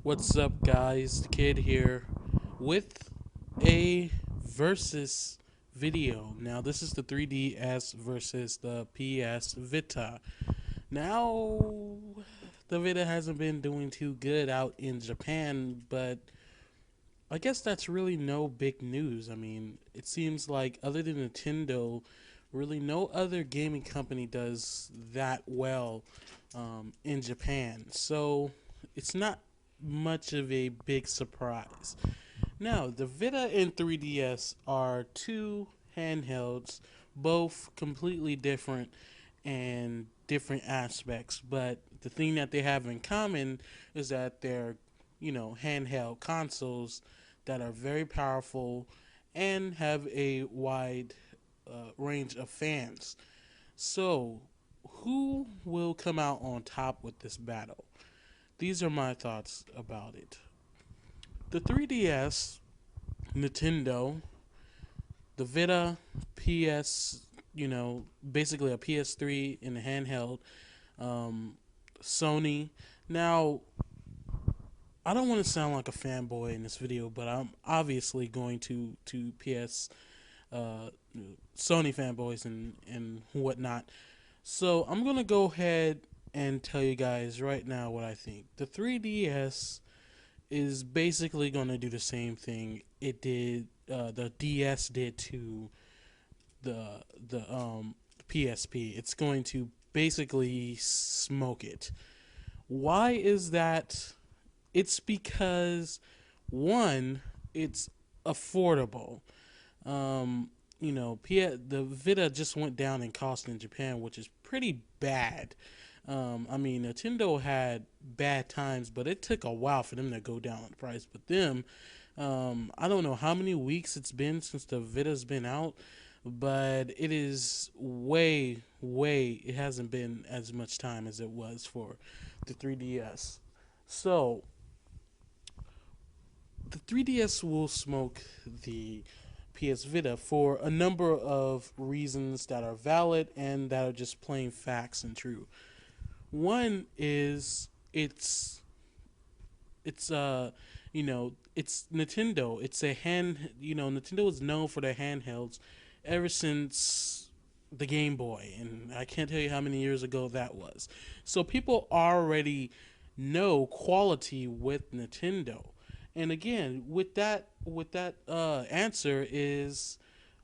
What's up, guys? The kid here with a versus video. Now, this is the 3DS versus the PS Vita. Now, the Vita hasn't been doing too good out in Japan, but I guess that's really no big news. I mean, it seems like other than Nintendo, really no other gaming company does that well in Japan. So it's not much of a big surprise. Now, the Vita and 3DS are two handhelds, both completely different and different aspects. But the thing that they have in common is that they're, handheld consoles that are very powerful and have a wide range of fans. So, who will come out on top with this battle? These are my thoughts about it. The 3DS, Nintendo, the Vita, PS, basically a PS3 in the handheld, um, Sony. Now, I don't want to sound like a fanboy in this video, but I'm obviously going to PS uh, Sony fanboys and whatnot. So I'm gonna go ahead and tell you guys right now what I think. The 3DS is basically gonna do the same thing it did. The DS did to the PSP. It's going to basically smoke it. Why is that? It's because one, it's affordable. The Vita just went down in cost in Japan, which is pretty bad. I mean, Nintendo had bad times, but it took a while for them to go down in price. But them, I don't know how many weeks it's been since the Vita's been out, but it is it hasn't been as much time as it was for the 3DS. So, the 3DS will smoke the PS Vita for a number of reasons that are valid and that are just plain facts and true. One is it's Nintendo. It's a hand Nintendo is known for their handhelds ever since the Game Boy, and I can't tell you how many years ago that was. So people already know quality with Nintendo. And again, with that answer is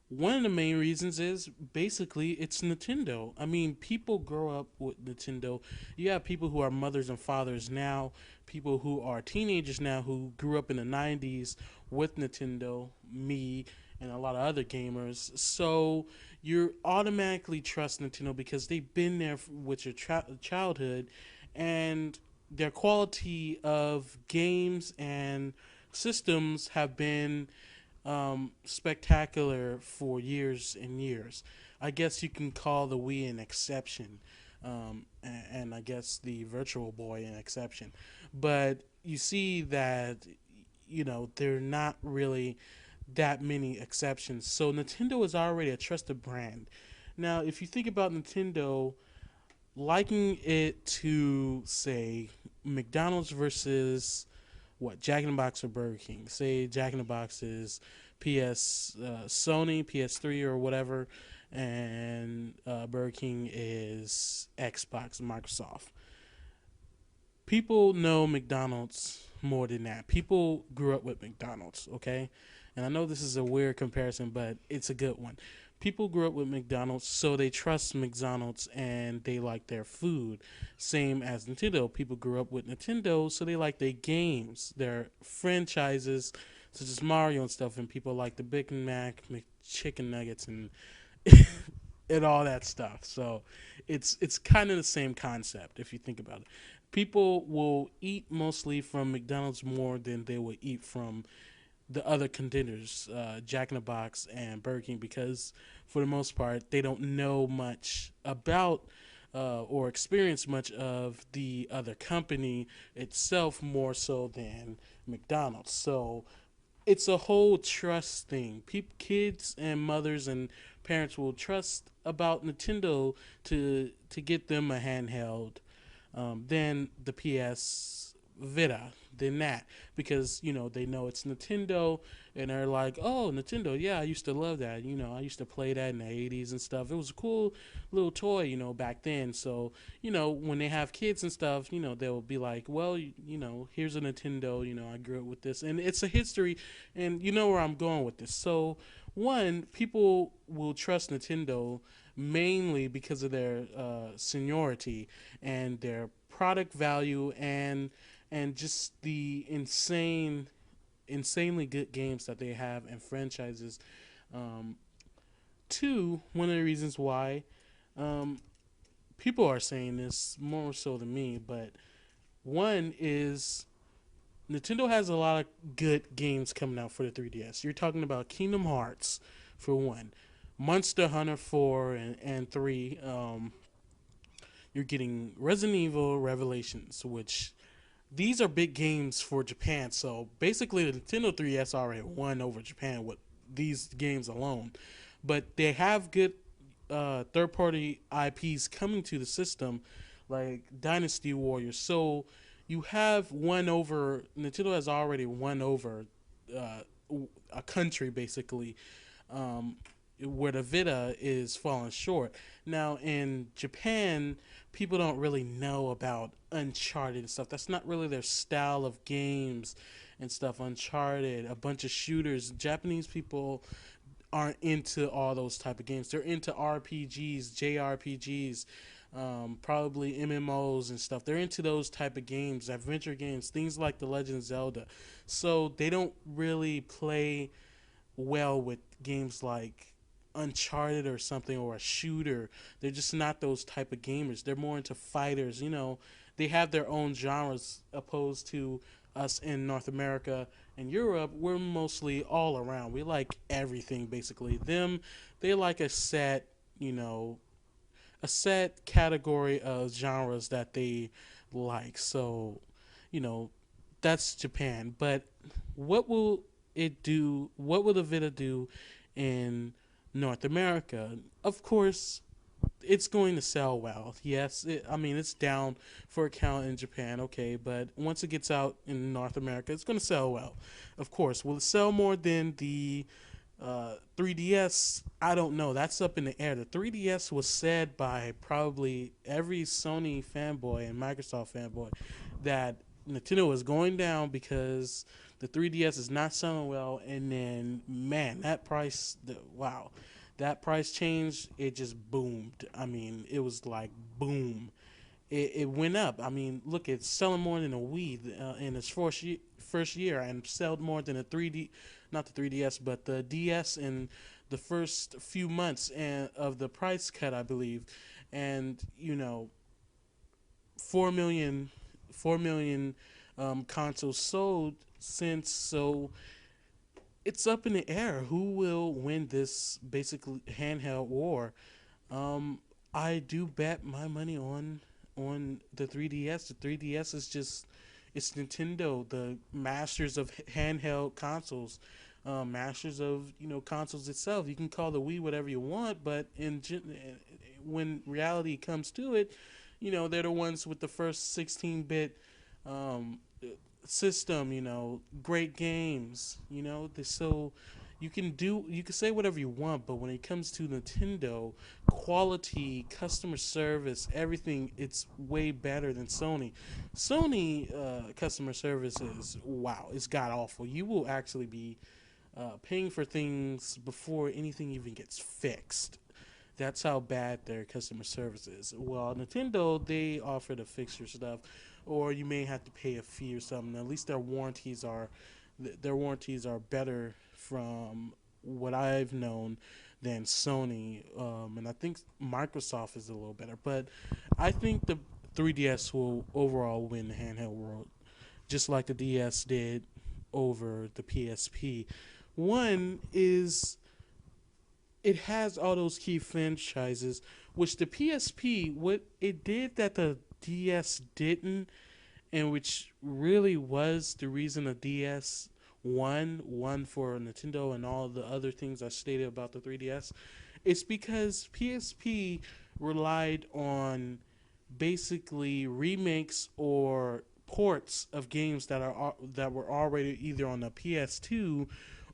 one of the main reasons is basically it's Nintendo. I mean, people grow up with Nintendo. You have people who are mothers and fathers now, people who are teenagers now who grew up in the 90s with Nintendo, me, and a lot of other gamers. So you automatically trust Nintendo because they've been there with your childhood, and their quality of games and systems have been spectacular for years and years. I guess you can call the Wii an exception, and I guess the Virtual Boy an exception. But you see that they're not really that many exceptions. So Nintendo is already a trusted brand. Now, if you think about Nintendo liking it to say McDonald's versus what Jack in the Box or Burger King. Say Jack in the Box is Sony PS3 or whatever, and Burger King is Xbox Microsoft. People know McDonald's more than that. People grew up with McDonald's, okay? And I know this is a weird comparison, but it's a good one. People grew up with McDonald's, so they trust McDonald's and they like their food. Same as Nintendo. People grew up with Nintendo, so they like their games, their franchises, such as Mario and stuff, and people like the Big Mac, McChicken nuggets, and and all that stuff. So it's kind of the same concept if you think about it. People will eat mostly from McDonald's more than they will eat from the other contenders, Jack in the Box and Burger King, because for the most part they don't know much about or experience much of the other company itself more so than McDonald's. So it's a whole trust thing. Kids and mothers and parents will trust about Nintendo to get them a handheld than the PS Vita than that, because they know it's Nintendo, and they're like, oh, Nintendo, yeah, I used to love that. I used to play that in the '80s and stuff. It was a cool little toy, back then. So when they have kids and stuff, they'll be like, well, here's a Nintendo. I grew up with this, and it's a history, and you know where I'm going with this. So one, people will trust Nintendo mainly because of their seniority and their product value, and just the insanely good games that they have and franchises. Um, Two, one of the reasons why um, people are saying this more so than me, but one is Nintendo has a lot of good games coming out for the 3DS. You're talking about Kingdom Hearts for one, Monster Hunter 4 and 3. You're getting Resident Evil Revelations, which these are big games for Japan. So basically, the Nintendo 3DS already won over Japan with these games alone. But they have good third party IPs coming to the system, like Dynasty Warriors. So you have won over, Nintendo has already won over uh, a country basically, um, where the Vita is falling short. Now in Japan, people don't really know about Uncharted and stuff. That's not really their style of games and stuff. Uncharted, a bunch of shooters. Japanese people aren't into all those type of games. They're into RPGs, JRPGs, probably MMOs and stuff. They're into those type of games, adventure games, things like The Legend of Zelda. So they don't really play well with games like Uncharted or something, or a shooter. They're just not those type of gamers. They're more into fighters. They have their own genres opposed to us in North America and Europe. We're mostly all around. We like everything basically. Them, they like you know, a set category of genres that they like. So, you know, that's Japan. But what will it do? What will the Vita do in North America? Of course, it's going to sell well. Yes, I mean it's down for a count in Japan, okay, but once it gets out in North America, it's going to sell well. Of course, will it sell more than the 3DS? I don't know. That's up in the air. The 3DS was said by probably every Sony fanboy and Microsoft fanboy that Nintendo is going down because the 3DS is not selling well, and then man, that price, wow, that price change, it just boomed. I mean, it was like boom. It went up. I mean, look, it's selling more than a Wii in its first year, and sold more than a 3D, not the 3DS, but the DS in the first few months of the price cut, I believe. And 4 million, 4 million consoles sold since. So it's up in the air. Who will win this basically handheld war? Um, I do bet my money on the 3DS. The 3DS is just, it's Nintendo, the masters of handheld consoles, masters of consoles itself. You can call the Wii whatever you want, but when reality comes to it, they're the ones with the first 16-bit um, system. Great games. So you can say whatever you want, but when it comes to Nintendo, quality, customer service, everything, it's way better than Sony. Sony customer service is, wow, it's god awful. You will actually be paying for things before anything even gets fixed. That's how bad their customer service is. Well, Nintendo, they offer to fix your stuff, or you may have to pay a fee or something. At least their warranties are better from what I've known than Sony, and I think Microsoft is a little better. But I think the 3DS will overall win the handheld world, just like the DS did over the PSP. One is it has all those key franchises, which the PSP, what it did that the DS didn't, and which really was the reason the DS won for Nintendo and all the other things I stated about the 3DS. It's because PSP relied on basically remakes or ports of games that were already either on the PS2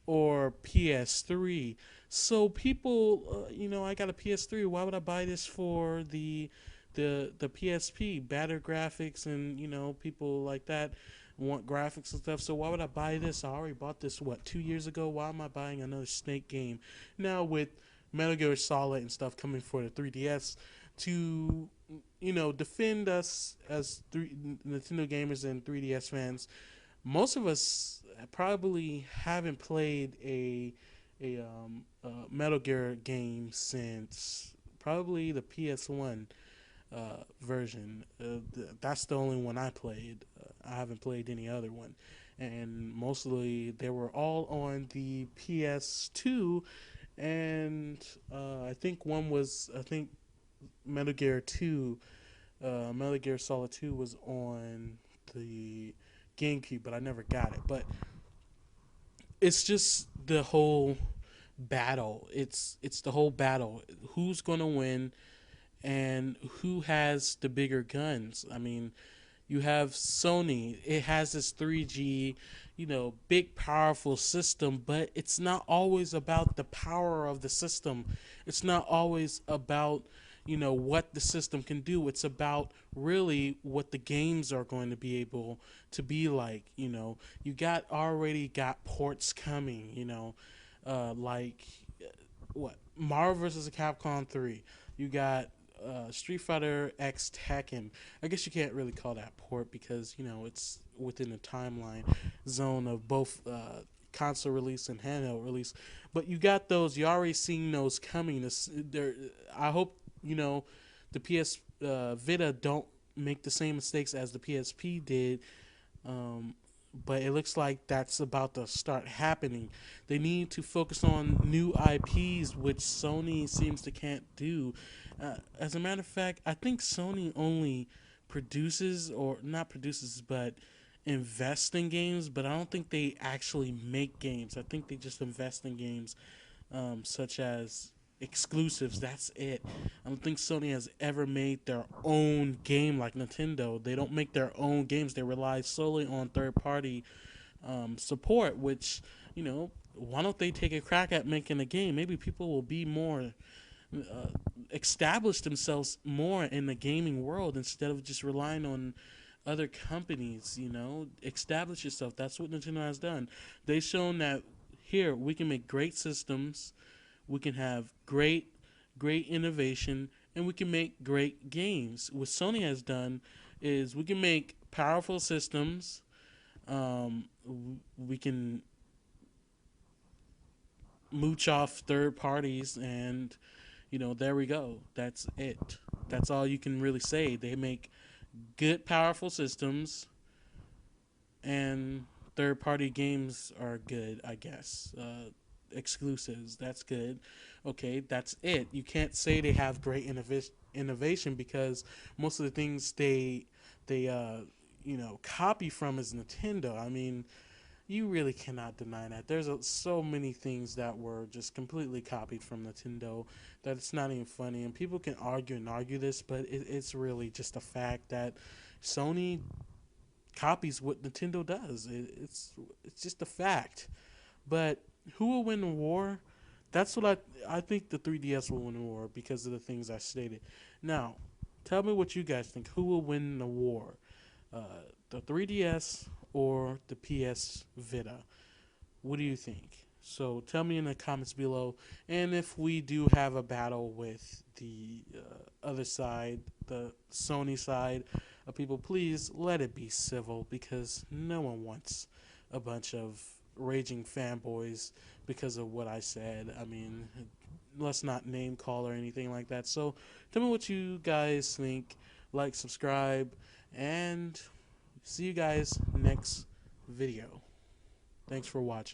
or PS3. So people, I got a PS3. Why would I buy this for the PSP? Better graphics, and people like that want graphics and stuff. So why would I buy this? I already bought this 2 years ago. Why am I buying another Snake game now with Metal Gear Solid and stuff coming for the 3DS to defend us as Nintendo gamers and 3DS fans? Most of us probably haven't played a Metal Gear game since probably the PS1 version. That's the only one I played. I haven't played any other one, and mostly they were all on the PS2. And I think Metal Gear 2, Metal Gear Solid 2 was on the GameCube, but I never got it. But it's just the whole battle. It's the whole battle. Who's gonna win, and who has the bigger guns? I mean, you have Sony. It has this 3G, big powerful system, but it's not always about the power of the system. It's not always about what the system can do. It's about really what the games are going to be able to be like. You already got ports coming. Like what Marvel vs. Capcom 3. You got Street Fighter X Tekken. I guess you can't really call that port because it's within the timeline zone of both console release and handheld release. But you got those. You already seen those coming. I hope the PS Vita don't make the same mistakes as the PSP did. But it looks like that's about to start happening. They need to focus on new IPs, which Sony seems to can't do. As a matter of fact, I think Sony only produces, or not produces, but invest in games. But I don't think they actually make games. I think they just invest in games, such as exclusives. That's it. I don't think Sony has ever made their own game like Nintendo. They don't make their own games. They rely solely on third party support, which, why don't they take a crack at making a game? Maybe people will be more establish themselves more in the gaming world instead of just relying on other companies. Establish yourself. That's what Nintendo has done. They've shown that here we can make great systems, we can have great innovation, and we can make great games. What Sony has done is we can make powerful systems. We can mooch off third parties, and there we go. That's it. That's all you can really say. They make good, powerful systems, and third party games are good, I guess. Exclusives, that's good. Okay, that's it. You can't say they have great innovation because most of the things they copy from is Nintendo. I mean, you really cannot deny that. There's so many things that were just completely copied from Nintendo that it's not even funny. And people can argue this, but it's really just a fact that Sony copies what Nintendo does. It's just a fact. But who will win the war? That's what I think the 3DS will win the war because of the things I stated. Now, tell me what you guys think. Who will win the war? The 3DS or the PS Vita? What do you think? So tell me in the comments below. And if we do have a battle with the other side, the Sony side of people, please let it be civil because no one wants a bunch of raging fanboys because of what I said. I mean, let's not name call or anything like that. So tell me what you guys think. Like, subscribe, and see you guys next video. Thanks for watching.